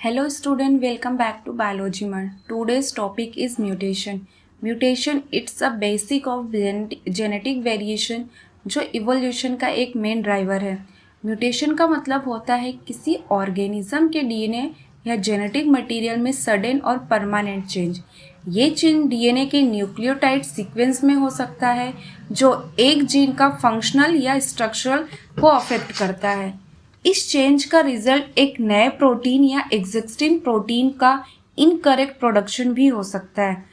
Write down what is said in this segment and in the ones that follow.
Hello student, welcome back to Biology Mart. Today's topic is mutation. Mutation it's a basic of genetic variation जो evolution का एक main driver है. Mutation का मतलब होता है किसी ऑर्गेनिज्म के डीएनए या जेनेटिक मटेरियल में सडन और परमानेंट चेंज. ये चेंज डीएनए के न्यूक्लियोटाइड सीक्वेंस में हो सकता है जो एक जीन का फंक्शनल या स्ट्रक्चरल को अफेक्ट करता है. इस चेंज का रिजल्ट एक नए प्रोटीन या एग्जिस्टिंग प्रोटीन का इनकरेक्ट प्रोडक्शन भी हो सकता है.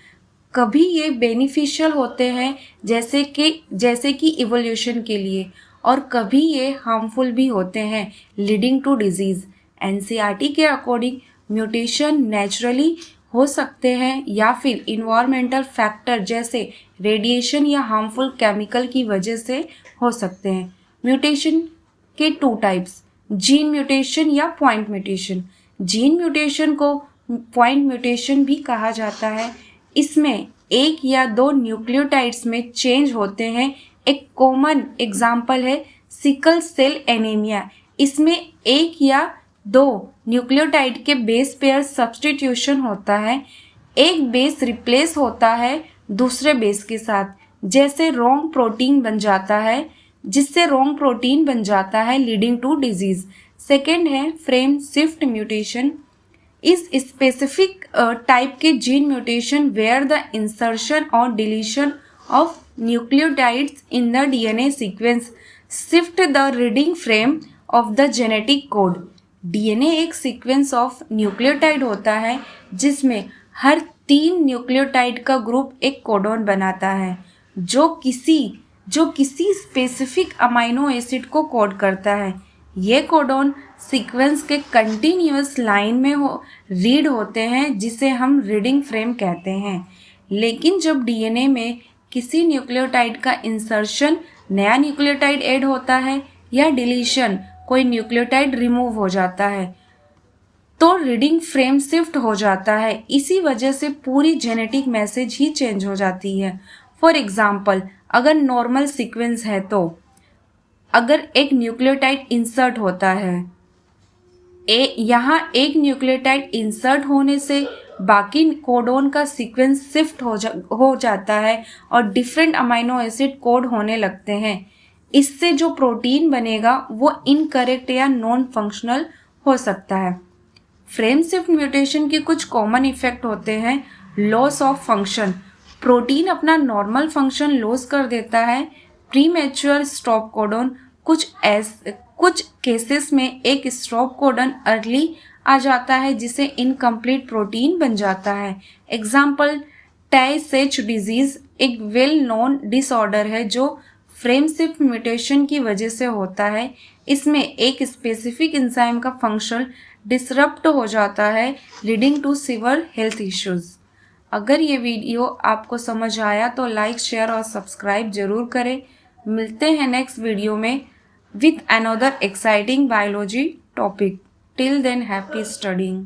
कभी ये बेनिफिशियल होते हैं जैसे कि इवोल्यूशन के लिए, और कभी ये हार्मफुल भी होते हैं लीडिंग टू डिजीज. एनसीईआरटी के अकॉर्डिंग म्यूटेशन नेचुरली हो सकते हैं या फिर इन्वायरमेंटल फैक्टर जैसे रेडिएशन या हार्मफुल केमिकल की वजह से हो सकते हैं. म्यूटेशन के 2 टाइप्स, जीन म्यूटेशन या पॉइंट म्यूटेशन. जीन म्यूटेशन को पॉइंट म्यूटेशन भी कहा जाता है. इसमें एक या 2 न्यूक्लियोटाइड्स में चेंज होते हैं. एक कॉमन एग्जाम्पल है सिकल सेल एनीमिया. इसमें एक या 2 न्यूक्लियोटाइड के बेस पेयर सब्स्टिट्यूशन होता है. एक बेस रिप्लेस होता है दूसरे बेस के साथ, जिससे रॉन्ग प्रोटीन बन जाता है लीडिंग टू डिजीज. सेकेंड है फ्रेम शिफ्ट म्यूटेशन. इस स्पेसिफिक टाइप के gene mutation where the insertion और deletion of nucleotides in the DNA sequence shift the reading frame of the genetic code. DNA एक sequence of nucleotide होता है जिसमें हर 3 nucleotide का ग्रुप एक कोडोन बनाता है जो किसी स्पेसिफिक अमाइनो एसिड को कोड करता है. ये कोडोन सीक्वेंस के कंटिन्यूअस लाइन में रीड होते हैं जिसे हम रीडिंग फ्रेम कहते हैं. लेकिन जब डीएनए में किसी न्यूक्लियोटाइड का इंसर्शन, नया न्यूक्लियोटाइड ऐड होता है या डिलीशन, कोई न्यूक्लियोटाइड रिमूव हो जाता है, तो रीडिंग फ्रेम शिफ्ट हो जाता है. इसी वजह से पूरी जेनेटिक मैसेज ही चेंज हो जाती है. फॉर एग्जाम्पल, अगर नॉर्मल सीक्वेंस है तो अगर एक न्यूक्लियोटाइड इंसर्ट होता है, यहाँ एक न्यूक्लियोटाइड इंसर्ट होने से बाकी कोडोन का सीक्वेंस शिफ्ट हो जाता है और डिफरेंट अमाइनो एसिड कोड होने लगते हैं. इससे जो प्रोटीन बनेगा वो इनकरेक्ट या नॉन फंक्शनल हो सकता है. फ्रेम शिफ्ट म्यूटेशन के कुछ कॉमन इफेक्ट होते हैं. लॉस ऑफ फंक्शन, प्रोटीन अपना नॉर्मल फंक्शन लॉस कर देता है. प्रीमेच्योर स्टॉप कोडन, कुछ केसेस में एक स्टॉप कोडन अर्ली आ जाता है जिसे इनकम्प्लीट प्रोटीन बन जाता है. एग्जाम्पल tay-Sach डिजीज एक वेल नोन डिसऑर्डर है जो फ्रेम शिफ्ट म्यूटेशन की वजह से होता है. इसमें एक स्पेसिफिक एंजाइम का फंक्शन डिसरप्ट हो जाता है leading to severe health issues. अगर ये वीडियो आपको समझ आया तो लाइक, शेयर और सब्सक्राइब जरूर करें. मिलते हैं नेक्स्ट वीडियो में with another exciting biology topic. Till than happy studying.